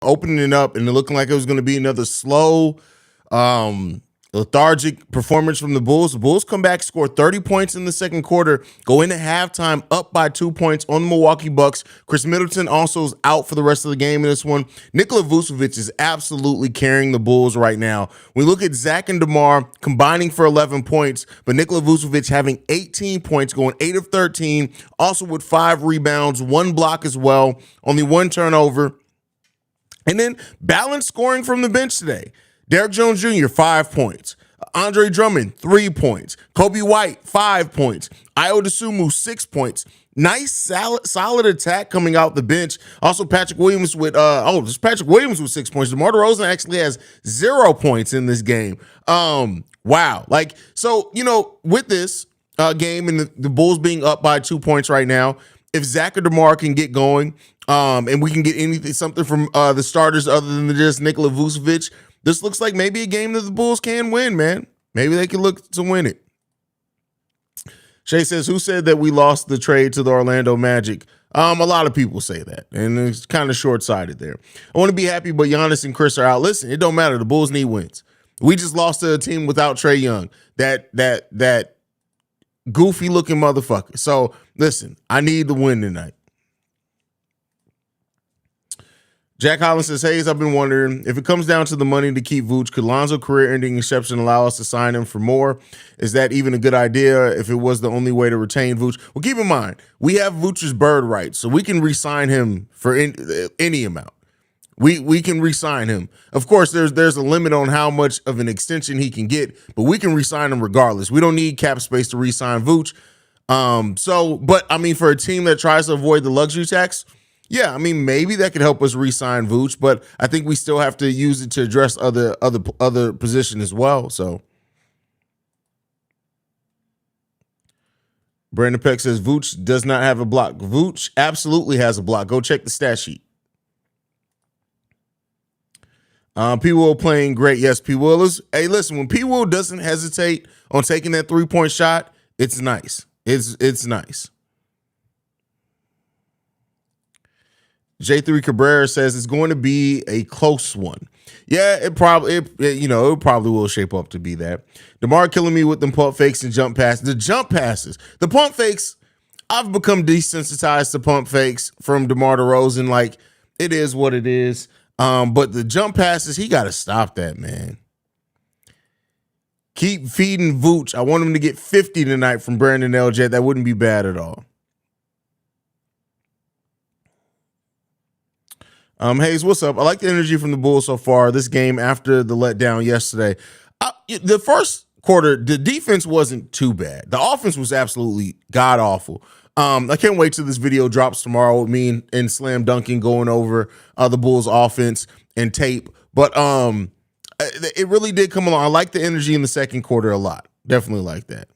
opening it up and it looking like it was going to be another slow, lethargic performance from the Bulls. The Bulls come back, score 30 points in the second quarter, go into halftime up by 2 points on the Milwaukee Bucks. Chris Middleton also is out for the rest of the game in this one. Nikola Vucevic is absolutely carrying the Bulls right now. We look at Zach and DeMar combining for 11 points, but Nikola Vucevic having 18 points, going 8 of 13, also with 5 rebounds, 1 block as well, only 1 turnover. And then balanced scoring from the bench today. Derrick Jones Jr., 5 points. Andre Drummond, 3 points. Kobe White, 5 points. Ayo Dosunmu, 6 points. Nice, solid attack coming out the bench. Also, Patrick Williams with Patrick Williams with 6 points. DeMar DeRozan actually has 0 points in this game. Wow. With this game and the Bulls being up by 2 points right now, if Zach or DeMar can get going, and we can get something from the starters other than just Nikola Vucevic, this looks like maybe a game that the Bulls can win, man. Maybe they can look to win it. Shay says, who said that we lost the trade to the Orlando Magic? A lot of people say that, and it's kind of short-sighted there. I want to be happy, but Giannis and Chris are out. Listen, it don't matter. The Bulls need wins. We just lost to a team without Trae Young. That goofy-looking motherfucker. So, listen, I need the win tonight. Jack Holland says, Haize, I've been wondering, if it comes down to the money to keep Vooch, could Lonzo career-ending exception allow us to sign him for more? Is that even a good idea if it was the only way to retain Vooch? Well, keep in mind, we have Vooch's bird rights, so we can re-sign him for any amount. We can re-sign him. Of course, there's a limit on how much of an extension he can get, but we can re-sign him regardless. We don't need cap space to re-sign Vooch. For a team that tries to avoid the luxury tax, yeah, I mean, maybe that could help us re-sign Vooch, but I think we still have to use it to address other position as well. So, Brandon Peck says Vooch does not have a block. Vooch absolutely has a block. Go check the stat sheet. P. Will playing great. Yes, P. Will is. Hey, listen, when P. Will doesn't hesitate on taking that 3-point shot, it's nice. It's nice. J3 Cabrera says it's going to be a close one. Yeah, it probably will shape up to be that. DeMar killing me with them pump fakes and jump passes. The jump passes, the pump fakes. I've become desensitized to pump fakes from DeMar DeRozan. Like, it is what it is. But the jump passes, he got to stop that, man. Keep feeding Vooch. I want him to get 50 tonight from Brandon Eljet. That wouldn't be bad at all. Haize, what's up? I like the energy from the Bulls so far. This game after the letdown yesterday. The first quarter, the defense wasn't too bad. The offense was absolutely god-awful. I can't wait till this video drops tomorrow with me and Slam Dunking going over the Bulls offense and tape. But it really did come along. I like the energy in the second quarter a lot. Definitely like that.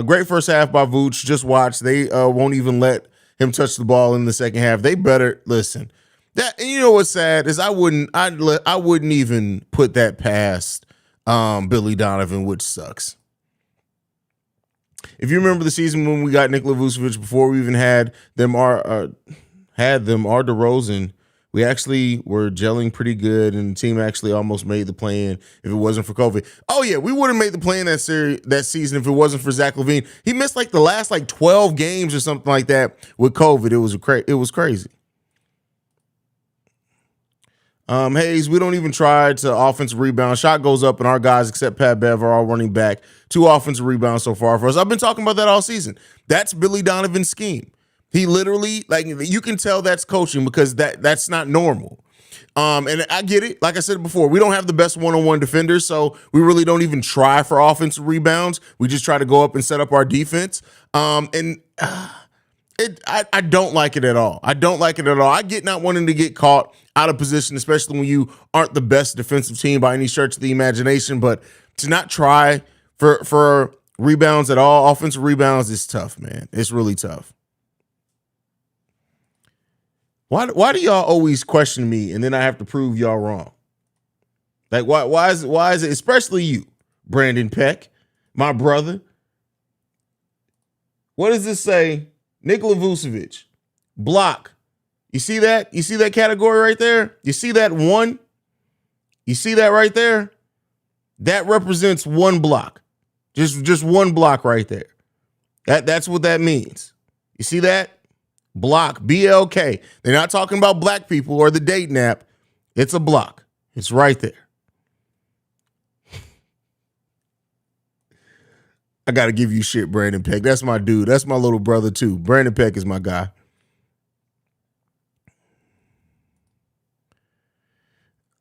Great first half by Vooch. Just watch. They won't even let him touch the ball in the second half. They better listen. That, and you know what's sad is I wouldn't even put that past Billy Donovan, which sucks. If you remember the season when we got Nikola Vucevic before we even had them our DeRozan, we actually were gelling pretty good, and the team actually almost made the play-in if it wasn't for COVID. Oh, yeah, we would have made the play-in that season if it wasn't for Zach LaVine. He missed the last 12 games or something like that with COVID. It was crazy. Haize, we don't even try to offensive rebound. Shot goes up, and our guys, except Pat Bev, are all running back. 2 offensive rebounds so far for us. I've been talking about that all season. That's Billy Donovan's scheme. He literally, you can tell that's coaching because that's not normal. And I get it. Like I said before, we don't have the best one-on-one defenders, so we really don't even try for offensive rebounds. We just try to go up and set up our defense. I don't like it at all. I don't like it at all. I get not wanting to get caught out of position, especially when you aren't the best defensive team by any stretch of the imagination. But to not try for rebounds at all, offensive rebounds, is tough, man. It's really tough. Why do y'all always question me and then I have to prove y'all wrong? Why is it, especially you, Brandon Peck, my brother? What does this say? Nikola Vucevic, block. You see that? You see that category right there? You see that one? You see that right there? That represents one block. Just one block right there. That's what that means. You see that? Block, BLK. They're not talking about black people or the dating app. It's a block. It's right there. I got to give you shit, Brandon Peck. That's my dude. That's my little brother, too. Brandon Peck is my guy.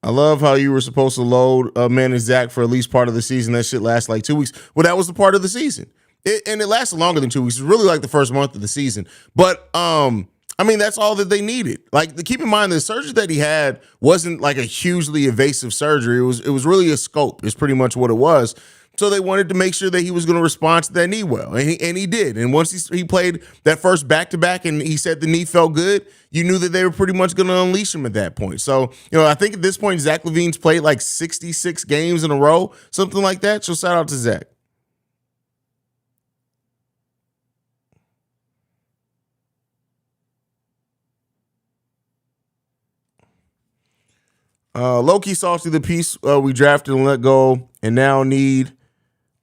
I love how you were supposed to load Man and Zach for at least part of the season. That shit lasts like 2 weeks. Well, that was the part of the season. And it lasted longer than 2 weeks. It's really like the first month of the season. But, I mean, that's all that they needed. Like, keep in mind, the surgery that he had wasn't like a hugely invasive surgery. It was really a scope. It's pretty much what it was. So they wanted to make sure that he was going to respond to that knee well, and he did. And once he played that first back-to-back and he said the knee felt good, you knew that they were pretty much going to unleash him at that point. So, I think at this point, Zach LaVine's played like 66 games in a row, something like that. So shout out to Zach. Loki saw through the piece we drafted and let go, and now need.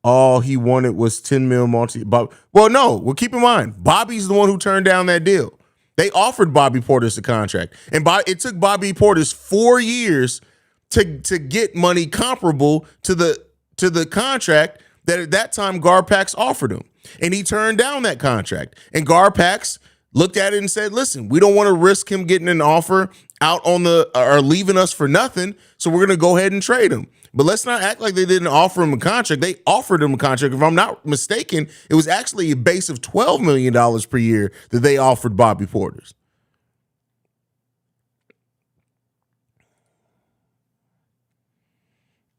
All he wanted was 10 mil multi. Well, no. Well, keep in mind, Bobby's the one who turned down that deal. They offered Bobby Portis a contract, and it took Bobby Portis 4 years to get money comparable to the contract that at that time Garpax offered him, and he turned down that contract. And Garpax looked at it and said, "Listen, we don't want to risk him getting an offer out on or leaving us for nothing, so we're going to go ahead and trade him." But let's not act like they didn't offer him a contract. They offered him a contract. If I'm not mistaken, it was actually a base of $12 million per year that they offered Bobby Portis.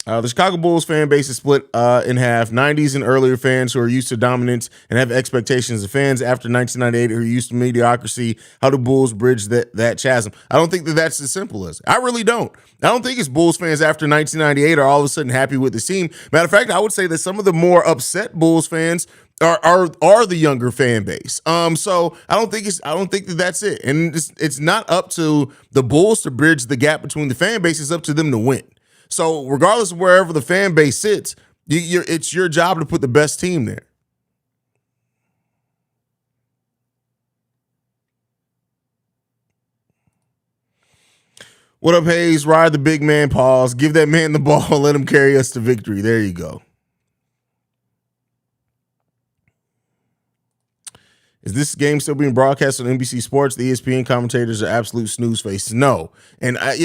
The Chicago Bulls fan base is split in half. 90s and earlier fans who are used to dominance and have expectations of fans after 1998 who are used to mediocrity. How do Bulls bridge that chasm? I don't think that's as simple as it. I really don't. I don't think it's Bulls fans after 1998 are all of a sudden happy with the team. Matter of fact, I would say that some of the more upset Bulls fans are the younger fan base. So I don't think that's it. And it's not up to the Bulls to bridge the gap between the fan base. It's up to them to win. So regardless of wherever the fan base sits, it's your job to put the best team there. What up, Haize? Ride the big man, pause. Give that man the ball. Let him carry us to victory. There you go. Is this game still being broadcast on NBC Sports? The ESPN commentators are absolute snooze faces. No. And I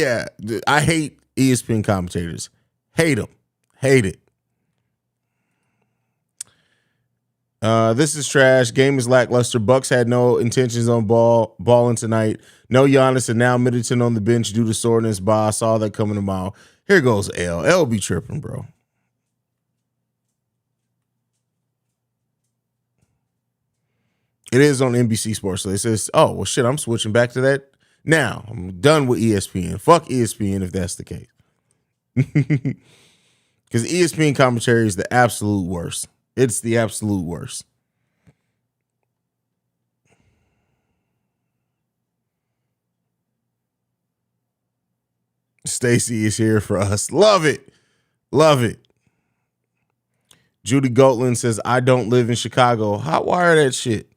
hate ESPN commentators. Hate them. Hate it. This is trash. Game is lackluster. Bucks had no intentions on balling tonight. No Giannis, and now Middleton on the bench due to soreness. I saw that coming a mile. Here goes L. L be tripping, bro. It is on NBC Sports. So it says, oh, well, shit, I'm switching back to that now. I'm done with ESPN. Fuck ESPN if that's the case. Because ESPN commentary is the absolute worst. It's the absolute worst. Stacy is here for us. Love it. Love it. Judy Goatland says, I don't live in Chicago. Hotwire that shit.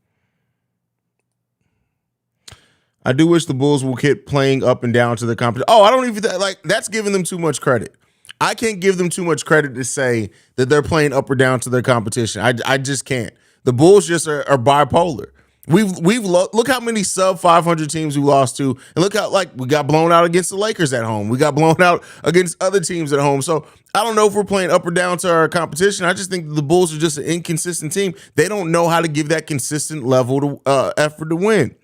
I do wish the Bulls will keep playing up and down to the competition. Oh, I don't even that's giving them too much credit. I can't give them too much credit to say that they're playing up or down to their competition. I just can't. The Bulls just are bipolar. Look how many sub 500 teams we lost to, and look how we got blown out against the Lakers at home. We got blown out against other teams at home. So I don't know if we're playing up or down to our competition. I just think the Bulls are just an inconsistent team. They don't know how to give that consistent level to effort to win.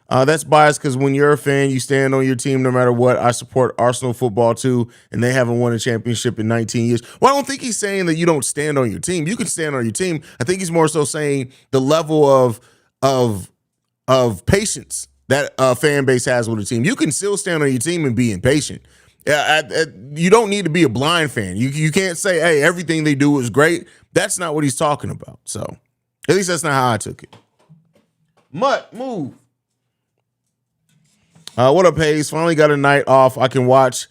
That's biased because when you're a fan, you stand on your team no matter what. I support Arsenal football too, and they haven't won a championship in 19 years. Well, I don't think he's saying that you don't stand on your team. You can stand on your team. I think he's more so saying the level of patience that a fan base has with a team. You can still stand on your team and be impatient. You don't need to be a blind fan. You can't say, hey, everything they do is great. That's not what he's talking about. So at least that's not how I took it. Mutt, move. What up, Haize? Finally got a night off. I can watch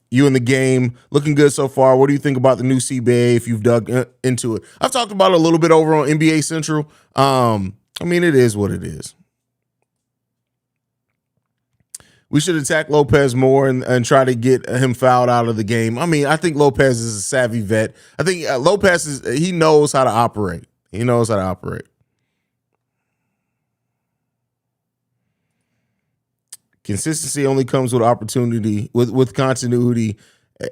you in the game. Looking good so far. What do you think about the new CBA if you've dug into it? I've talked about it a little bit over on NBA Central. I mean, it is what it is. We should attack Lopez more and try to get him fouled out of the game. I mean, I think Lopez is a savvy vet. I think Lopez he knows how to operate. He knows how to operate. Consistency only comes with opportunity, with continuity.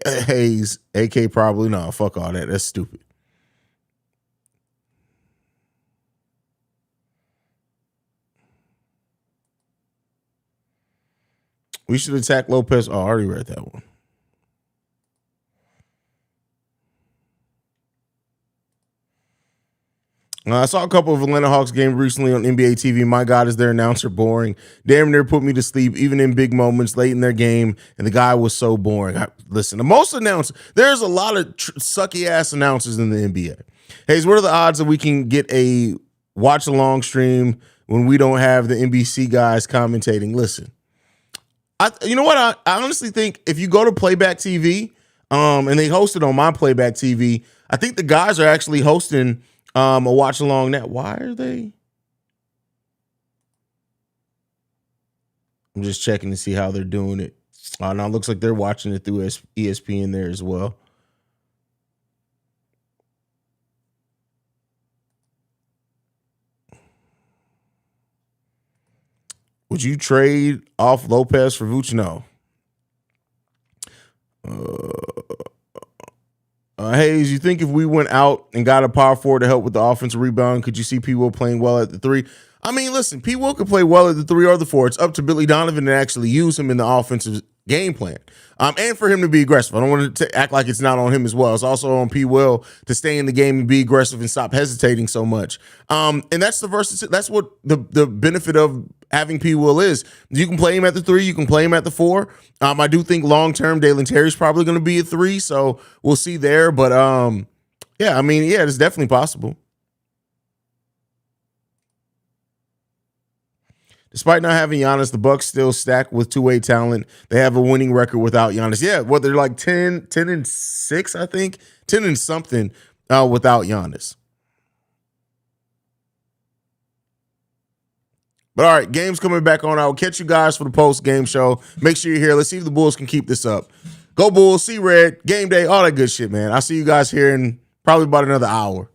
Haize, AK probably no. Fuck all that. That's stupid. We should attack Lopez. Oh, I already read that one. I saw a couple of Atlanta Hawks games recently on NBA TV. My God, is their announcer boring? Damn near put me to sleep, even in big moments late in their game, and the guy was so boring. Listen, the most announcers, there's a lot of sucky-ass announcers in the NBA. Haize, what are the odds that we can get a watch-along stream when we don't have the NBC guys commentating? Listen, you know what? I honestly think if you go to Playback TV, and they host it on my Playback TV, I think the guys are actually hosting a watch along that. Why are they? I'm just checking to see how they're doing it. Now it looks like they're watching it through ESPN there as well. Would you trade off Lopez for Vooch? No. Haize, you think if we went out and got a power forward to help with the offensive rebound, could you see P. Will playing well at the three? I mean, listen, P. Will could play well at the three or the four. It's up to Billy Donovan to actually use him in the offensive game plan. And for him to be aggressive. I don't want to act like it's not on him as well. It's also on P. Will to stay in the game and be aggressive and stop hesitating so much. And that's that's what the benefit of having P. Will is. You can play him at the three. You can play him at the four. I do think long-term Dalen Terry's probably going to be a three, so we'll see there. But, yeah, I mean, yeah, it's definitely possible. Despite not having Giannis, the Bucks still stacked with two-way talent. They have a winning record without Giannis. Yeah, well, they're like 10-6, I think. 10 and something without Giannis. But all right, game's coming back on. I'll catch you guys for the post-game show. Make sure you're here. Let's see if the Bulls can keep this up. Go Bulls, see Red, game day, all that good shit, man. I'll see you guys here in probably about another hour.